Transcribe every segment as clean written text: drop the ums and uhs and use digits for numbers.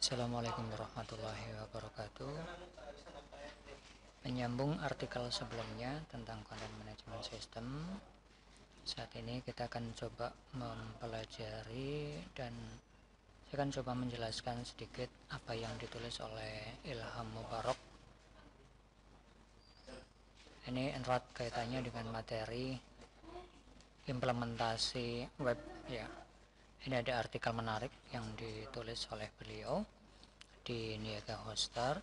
Assalamualaikum warahmatullahi wabarakatuh. Menyambung artikel sebelumnya tentang content management system, saat ini kita akan coba mempelajari dan saya akan coba menjelaskan sedikit apa yang ditulis oleh Ilham Mubarak. Ini erat kaitannya dengan materi implementasi web ya. Ini ada artikel menarik yang ditulis oleh beliau di Niaga Hoster.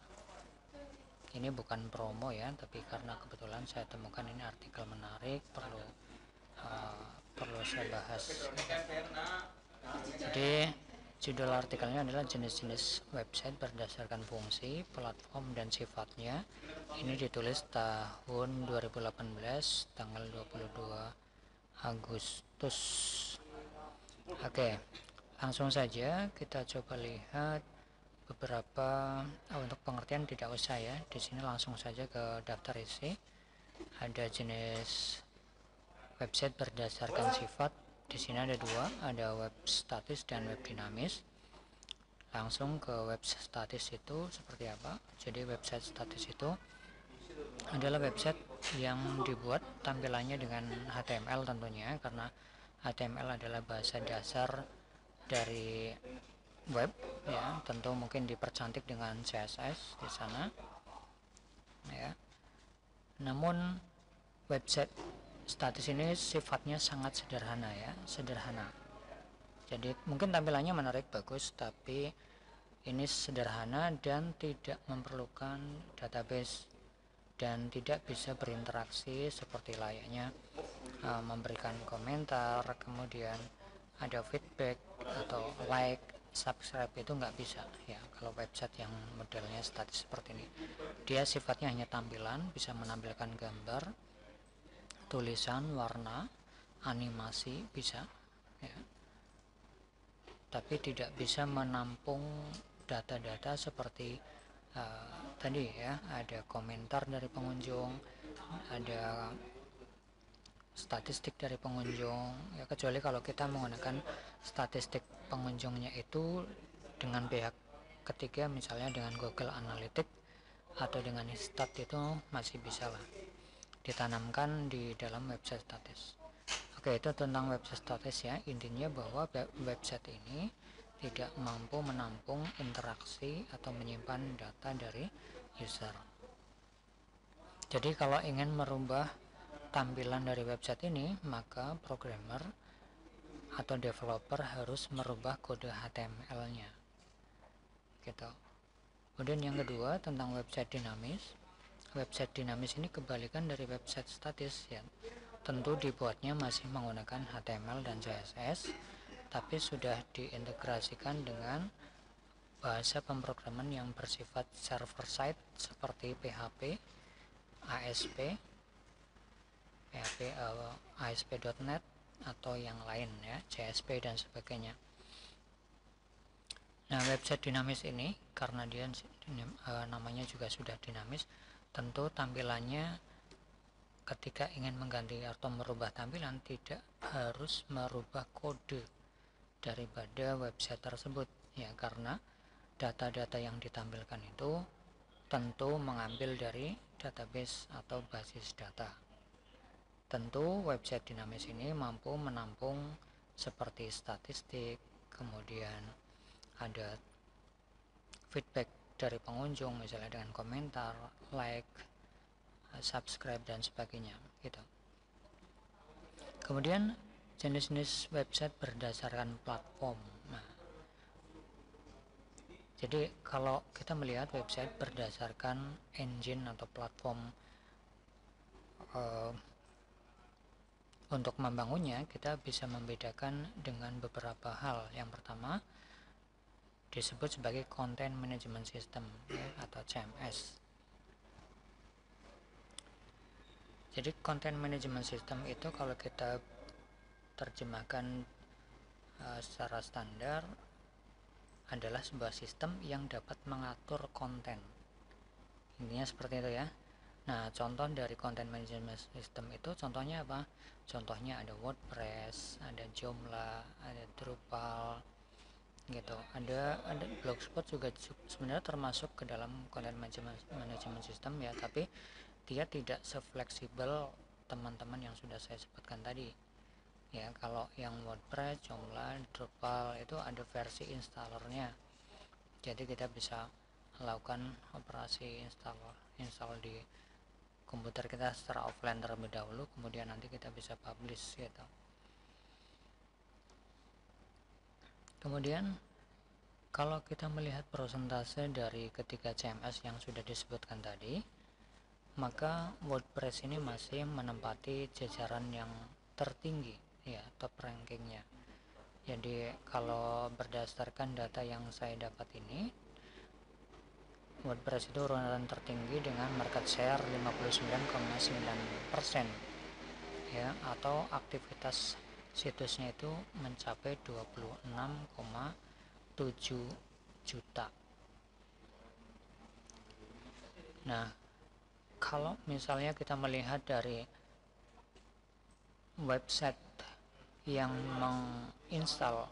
Ini bukan promo ya, tapi karena kebetulan saya temukan ini artikel menarik, perlu saya bahas. Jadi judul artikelnya adalah jenis-jenis website berdasarkan fungsi, platform, dan sifatnya. Ini ditulis tahun 2018 tanggal 22 Agustus. Oke, langsung saja kita coba lihat beberapa untuk pengertian tidak usah ya. Di sini langsung saja ke daftar isi. Ada jenis website berdasarkan sifat. Di sini ada dua, ada web statis dan web dinamis. Langsung ke web statis itu seperti apa? Jadi website statis itu adalah website yang dibuat tampilannya dengan HTML tentunya, karena HTML adalah bahasa dasar dari web ya. Tentu mungkin dipercantik dengan CSS di sana ya. Namun website statis ini sifatnya sangat sederhana ya, sederhana. Jadi mungkin tampilannya menarik, bagus, tapi ini sederhana dan tidak memerlukan database dan tidak bisa berinteraksi seperti layaknya memberikan komentar, kemudian ada feedback atau like, subscribe, itu nggak bisa ya kalau website yang modelnya statis seperti ini. Dia sifatnya hanya tampilan, bisa menampilkan gambar, tulisan, warna, animasi bisa ya, tapi tidak bisa menampung data-data seperti tadi ya, ada komentar dari pengunjung, ada statistik dari pengunjung ya, kecuali kalau kita menggunakan statistik pengunjungnya itu dengan pihak ketiga, misalnya dengan Google Analytics atau dengan Stat, itu masih bisa lah ditanamkan di dalam website statis. Oke, itu tentang website statis ya. Intinya bahwa website ini tidak mampu menampung interaksi atau menyimpan data dari user. Jadi kalau ingin merubah tampilan dari website ini, maka programmer atau developer harus merubah kode HTML-nya gitu. Kemudian yang kedua tentang website dinamis. Website dinamis ini kebalikan dari website statis ya. Tentu dibuatnya masih menggunakan HTML dan CSS, tapi sudah diintegrasikan dengan bahasa pemrograman yang bersifat server side seperti PHP, ASP, ASP.NET atau yang lain ya, CSP dan sebagainya. Nah, website dinamis ini karena dia namanya juga sudah dinamis, tentu tampilannya ketika ingin mengganti atau merubah tampilan tidak harus merubah kode daripada website tersebut ya, karena data-data yang ditampilkan itu tentu mengambil dari database atau basis data. Tentu website dinamis ini mampu menampung seperti statistik, kemudian ada feedback dari pengunjung misalnya dengan komentar, like, subscribe dan sebagainya gitu. Kemudian jenis-jenis website berdasarkan platform. Nah, jadi kalau kita melihat website berdasarkan engine atau platform untuk membangunnya, kita bisa membedakan dengan beberapa hal. Yang pertama disebut sebagai content management system ya, atau CMS. Jadi content management system itu kalau kita terjemahkan secara standar adalah sebuah sistem yang dapat mengatur konten. Intinya seperti itu ya. Nah, contoh dari content management system itu contohnya apa? Contohnya ada WordPress, ada Joomla, ada Drupal, gitu. Ada Blogspot juga sebenarnya termasuk ke dalam content management system ya, tapi dia tidak sefleksibel teman-teman yang sudah saya sebutkan tadi ya. Kalau yang WordPress, Joomla, Drupal itu ada versi installernya, jadi kita bisa melakukan operasi install di komputer kita secara offline terlebih dahulu, kemudian nanti kita bisa publish gitu. Kemudian kalau kita melihat persentase dari ketiga CMS yang sudah disebutkan tadi, maka WordPress ini masih menempati jajaran yang tertinggi ya, top rankingnya. Jadi kalau berdasarkan data yang saya dapat ini, WordPress itu urutan tertinggi dengan market share 59,9% ya, atau aktivitas situsnya itu mencapai 26,7 juta. Nah, kalau misalnya kita melihat dari website yang menginstal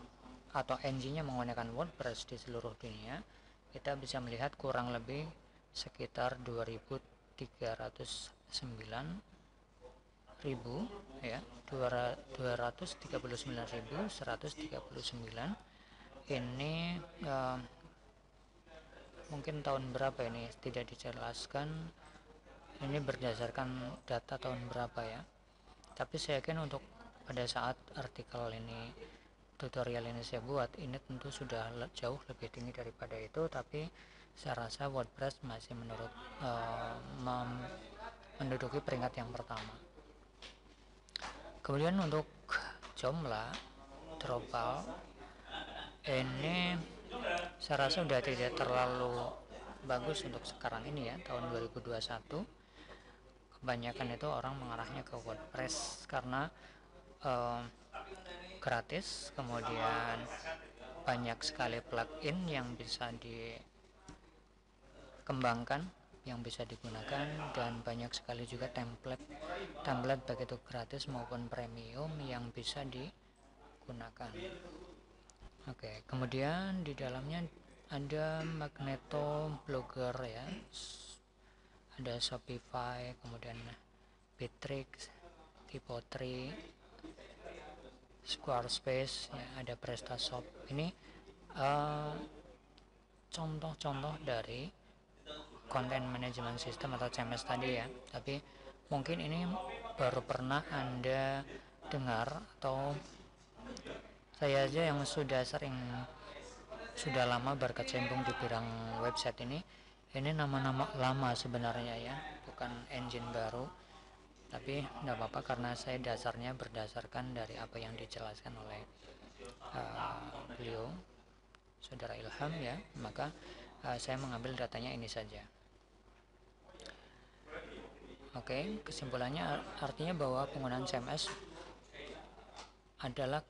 atau engine-nya menggunakan WordPress di seluruh dunia, kita bisa melihat kurang lebih sekitar 239.139 ya, 239.139 ini mungkin tahun berapa ini tidak dijelaskan, ini berdasarkan data tahun berapa ya, tapi saya yakin untuk pada saat artikel ini, tutorial ini saya buat, ini tentu sudah jauh lebih tinggi daripada itu, tapi saya rasa WordPress masih menduduki peringkat yang pertama. Kemudian untuk Joomla, Drupal ini saya rasa sudah tidak terlalu bagus untuk sekarang ini ya, tahun 2021. Kebanyakan itu orang mengarahnya ke WordPress karena gratis, kemudian banyak sekali plugin yang bisa dikembangkan, yang bisa digunakan, dan banyak sekali juga template baik itu gratis maupun premium yang bisa digunakan. Oke, kemudian di dalamnya ada Magneto Blogger ya, ada Shopify, kemudian Bittrex, Typo3, Squarespace ya, ada PrestaShop. Ini contoh-contoh dari content management system atau CMS tadi ya, tapi mungkin ini baru pernah Anda dengar, atau saya aja yang sudah lama berkecimpung di bidang website ini nama-nama lama sebenarnya ya, bukan engine baru, tapi tidak apa-apa karena saya dasarnya berdasarkan dari apa yang dijelaskan oleh beliau, saudara Ilham ya, maka saya mengambil datanya ini saja. Oke, kesimpulannya artinya bahwa penggunaan CMS adalah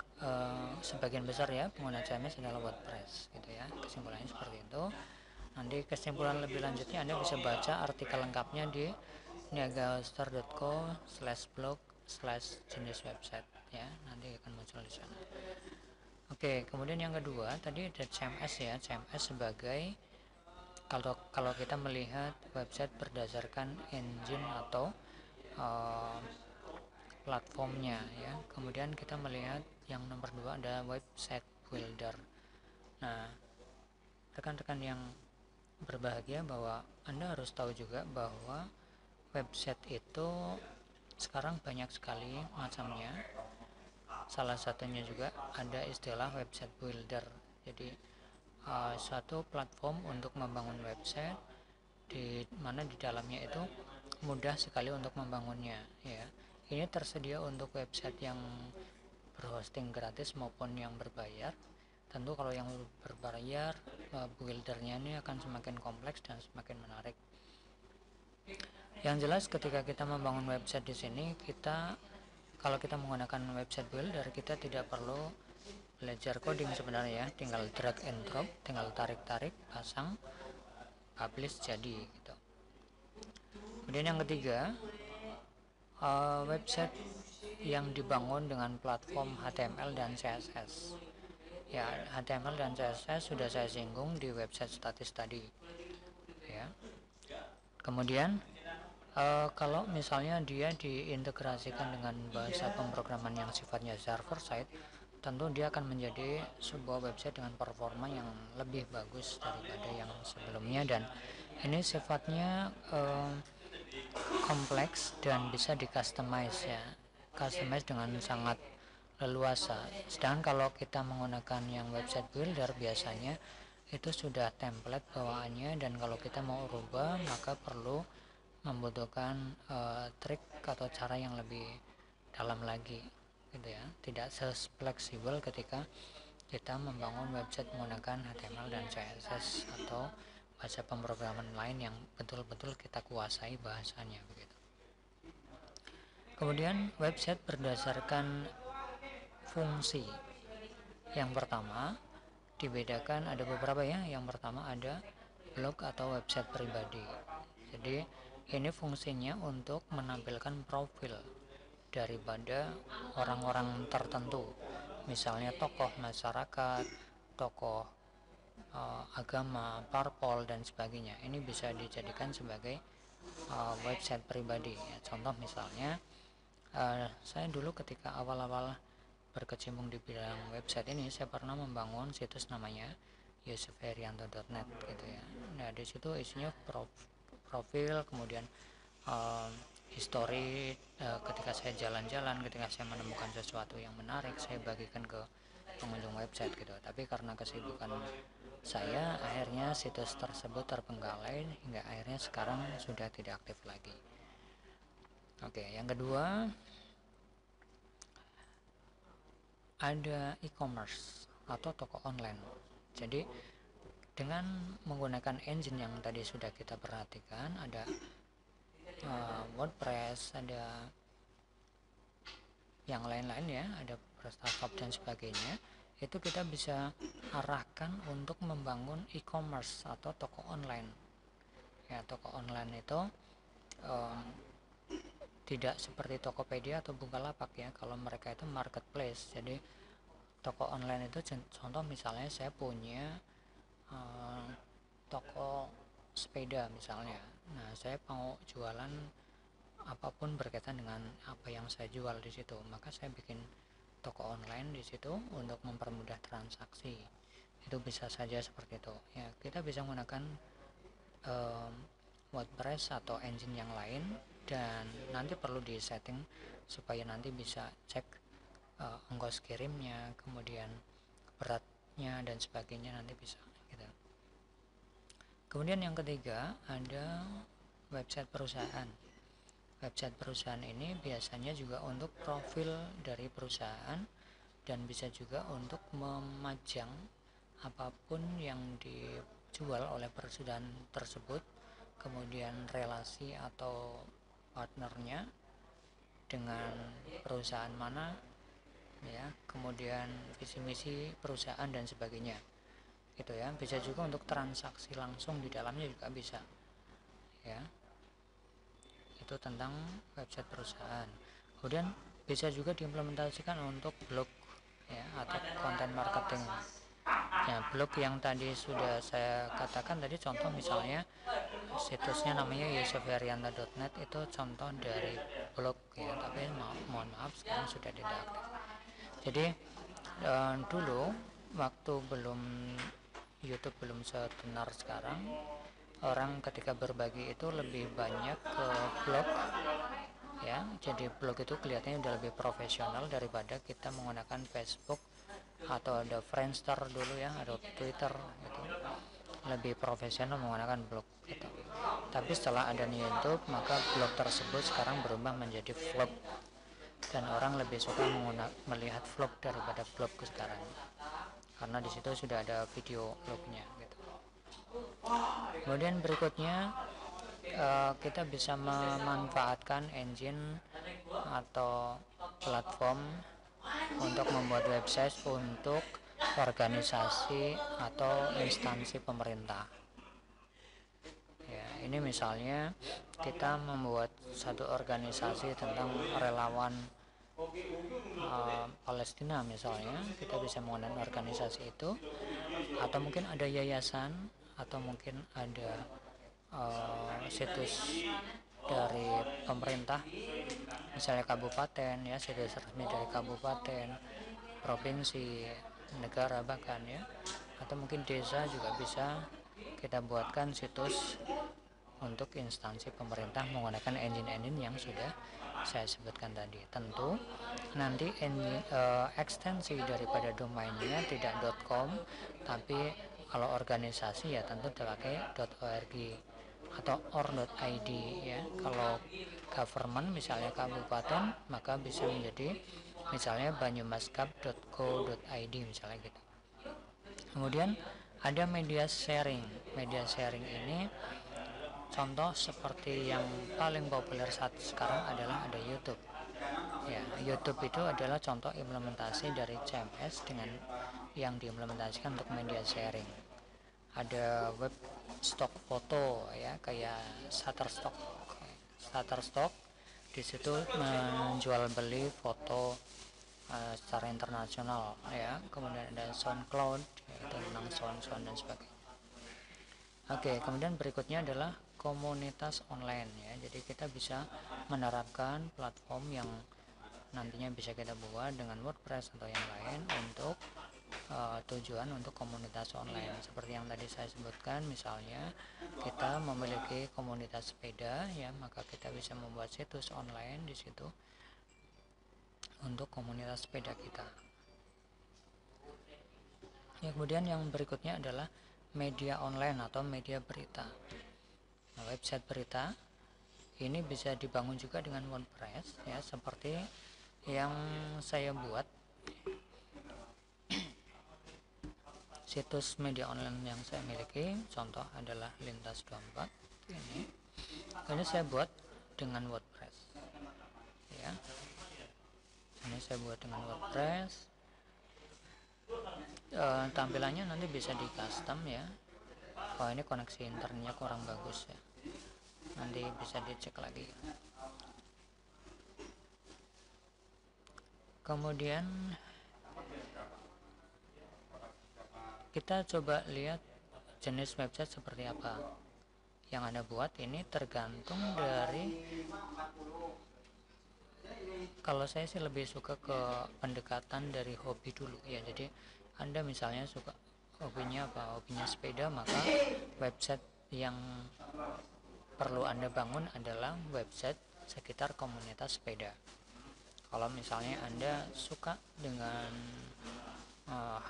sebagian besar ya, pengguna CMS adalah WordPress gitu ya, kesimpulannya seperti itu. Nanti kesimpulan lebih lanjutnya Anda bisa baca artikel lengkapnya di niagaster.co/blog/jenis website ya, nanti akan muncul di sana. Oke, kemudian yang kedua tadi ada CMS ya. CMS sebagai kalau kita melihat website berdasarkan engine atau platformnya ya. Kemudian kita melihat yang nomor 2 ada website builder. Nah, rekan-rekan yang berbahagia, bahwa Anda harus tahu juga bahwa website itu sekarang banyak sekali macamnya. Salah satunya juga ada istilah website builder. Jadi suatu platform untuk membangun website di mana di dalamnya itu mudah sekali untuk membangunnya ya. Ini tersedia untuk website yang berhosting gratis maupun yang berbayar. Tentu kalau yang berbayar, buildernya ini akan semakin kompleks dan semakin menarik. Yang jelas ketika kita membangun website di sini, kalau kita menggunakan website builder, kita tidak perlu belajar coding sebenarnya, tinggal drag and drop, tinggal tarik-tarik, pasang, publish, jadi gitu. Kemudian yang ketiga, website yang dibangun dengan platform HTML dan CSS. Ya, HTML dan CSS sudah saya singgung di website statis tadi. Ya. Kemudian kalau misalnya dia diintegrasikan dengan bahasa pemrograman yang sifatnya server side, tentu dia akan menjadi sebuah website dengan performa yang lebih bagus daripada yang sebelumnya, dan ini sifatnya kompleks dan bisa di customize ya, customize dengan sangat leluasa. Sedangkan kalau kita menggunakan yang website builder, biasanya itu sudah template bawaannya, dan kalau kita mau rubah maka perlu membutuhkan trik atau cara yang lebih dalam lagi gitu ya, tidak fleksibel ketika kita membangun website menggunakan HTML dan CSS atau bahasa pemrograman lain yang betul-betul kita kuasai bahasanya begitu. Kemudian website berdasarkan fungsi. Yang pertama dibedakan ada beberapa ya. Yang pertama ada blog atau website pribadi. Jadi ini fungsinya untuk menampilkan profil daripada orang-orang tertentu, misalnya tokoh masyarakat, tokoh agama, parpol dan sebagainya. Ini bisa dijadikan sebagai website pribadi ya. Contoh misalnya saya dulu ketika awal-awal berkecimpung di bidang website ini, saya pernah membangun situs namanya yusufherianto.net gitu ya. Nah di situ isinya profil, kemudian history, ketika saya jalan-jalan, ketika saya menemukan sesuatu yang menarik, saya bagikan ke pengunjung website gitu. Tapi karena kesibukan saya, akhirnya situs tersebut terbengkalai hingga akhirnya sekarang sudah tidak aktif lagi. Oke, yang kedua ada e-commerce atau toko online. Jadi dengan menggunakan engine yang tadi sudah kita perhatikan, ada WordPress, ada yang lain-lain ya, ada PrestaShop dan sebagainya, itu kita bisa arahkan untuk membangun e-commerce atau toko online ya. Toko online itu tidak seperti Tokopedia atau Bukalapak ya, kalau mereka itu marketplace. Jadi toko online itu contoh misalnya saya punya toko sepeda misalnya, nah saya mau jualan apapun berkaitan dengan apa yang saya jual di situ, maka saya bikin toko online di situ untuk mempermudah transaksi. Itu bisa saja seperti itu ya. Kita bisa menggunakan WordPress atau engine yang lain, dan nanti perlu di setting supaya nanti bisa cek ongkos kirimnya, kemudian beratnya dan sebagainya, nanti bisa gitu. Kemudian yang ketiga ada website perusahaan. Website perusahaan ini biasanya juga untuk profil dari perusahaan, dan bisa juga untuk memajang apapun yang dijual oleh perusahaan tersebut, kemudian relasi atau partnernya dengan perusahaan mana ya, kemudian visi misi perusahaan dan sebagainya gitu ya. Bisa juga untuk transaksi langsung di dalamnya juga bisa ya. Itu tentang website perusahaan. Kemudian bisa juga diimplementasikan untuk blog ya, atau konten marketing ya. Blog yang tadi sudah saya katakan tadi, contoh misalnya situsnya namanya yusufherianto.net, itu contoh dari blog ya, tapi mohon maaf sekarang sudah tidak aktif. Jadi dulu waktu YouTube belum setenar sekarang, orang ketika berbagi itu lebih banyak ke blog ya. Jadi blog itu kelihatannya udah lebih profesional daripada kita menggunakan Facebook atau ada Friendster dulu ya, ada Twitter gitu. Lebih profesional menggunakan blog gitu. Tapi setelah ada YouTube, maka blog tersebut sekarang berubah menjadi vlog, dan orang lebih suka melihat vlog daripada blog sekarang, karena di situ sudah ada video vlognya gitu. Kemudian berikutnya kita bisa memanfaatkan engine atau platform untuk membuat website untuk organisasi atau instansi pemerintah ya. Ini misalnya kita membuat satu organisasi tentang relawan Palestina misalnya, kita bisa menggunakan organisasi itu, atau mungkin ada yayasan, atau mungkin ada situs dari pemerintah, misalnya kabupaten ya, situs resmi dari kabupaten, provinsi, negara bahkan ya, atau mungkin desa juga bisa kita buatkan situs untuk instansi pemerintah menggunakan engine-engine yang sudah saya sebutkan tadi. Tentu nanti ekstensi daripada domainnya tidak .com, tapi kalau organisasi ya tentu pakai .org atau .or.id ya. Kalau government misalnya kabupaten, maka bisa menjadi misalnya banyumaskap.co.id misalnya gitu. Kemudian ada media sharing. Media sharing ini contoh seperti yang paling populer saat sekarang adalah ada YouTube. Ya, YouTube itu adalah contoh implementasi dari CMS dengan yang diimplementasikan untuk media sharing. Ada web stock foto ya, kayak Shutterstock. Shutterstock di situ menjual beli foto secara internasional ya. Kemudian ada SoundCloud yaitu tentang sound dan sebagainya. Oke, kemudian berikutnya adalah komunitas online ya. Jadi kita bisa menerapkan platform yang nantinya bisa kita buat dengan WordPress atau yang lain untuk tujuan untuk komunitas online. Seperti yang tadi saya sebutkan, misalnya kita memiliki komunitas sepeda ya, maka kita bisa membuat situs online di situ untuk komunitas sepeda kita. Ya, kemudian yang berikutnya adalah media online atau media berita. Nah, website berita ini bisa dibangun juga dengan WordPress ya, seperti yang saya buat. Situs media online yang saya miliki contoh adalah Lintas24 ini saya buat dengan WordPress ya. Ini saya buat dengan WordPress. Tampilannya nanti bisa di custom ya. Oh, ini koneksi internetnya kurang bagus ya, nanti bisa dicek lagi. Kemudian kita coba lihat jenis website seperti apa yang Anda buat. Ini tergantung dari, kalau saya sih lebih suka ke pendekatan dari hobi dulu ya. Jadi Anda misalnya suka hobinya apa, hobinya sepeda, maka website yang perlu Anda bangun adalah website sekitar komunitas sepeda. Kalau misalnya Anda suka dengan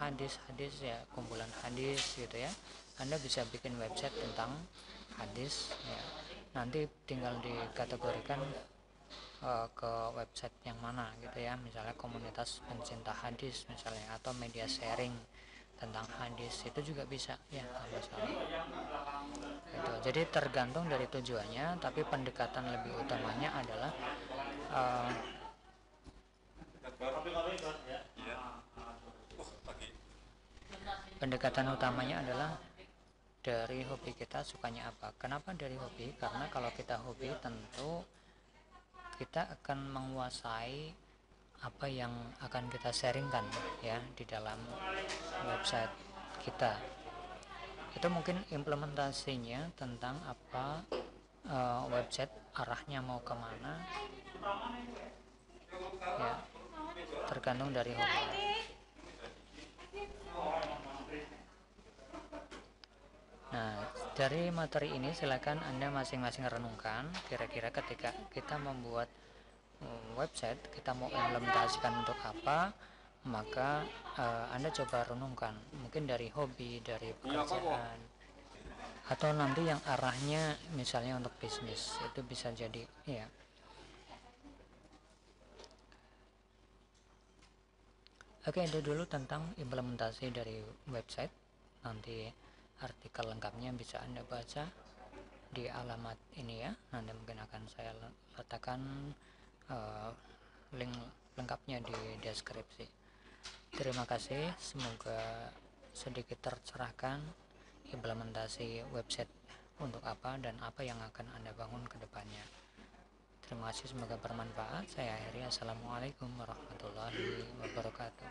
hadis ya, kumpulan hadis gitu ya, Anda bisa bikin website tentang hadis ya. Nanti tinggal dikategorikan ke website yang mana gitu ya, misalnya komunitas pencinta hadis misalnya, atau media sharing tentang hadis, itu juga bisa ya, nggak masalah itu. Jadi tergantung dari tujuannya, tapi pendekatan lebih utamanya adalah pendekatan utamanya adalah dari hobi kita, sukanya apa. Kenapa dari hobi? Karena kalau kita hobi tentu kita akan menguasai apa yang akan kita sharingkan ya di dalam website kita. Itu mungkin implementasinya tentang apa, website arahnya mau kemana ya, tergantung dari hobi. Nah, dari materi ini silakan Anda masing-masing renungkan, kira-kira ketika kita membuat website, kita mau implementasikan untuk apa, maka Anda coba renungkan, mungkin dari hobi, dari pekerjaan, atau nanti yang arahnya misalnya untuk bisnis, itu bisa jadi ya. Oke, itu dulu tentang implementasi dari website. Nanti artikel lengkapnya bisa Anda baca di alamat ini ya. Nanti mungkin akan saya letakkan link lengkapnya di deskripsi. Terima kasih, semoga sedikit tercerahkan implementasi website untuk apa dan apa yang akan Anda bangun ke depannya. Terima kasih, semoga bermanfaat. Saya akhiri. Assalamualaikum warahmatullahi wabarakatuh.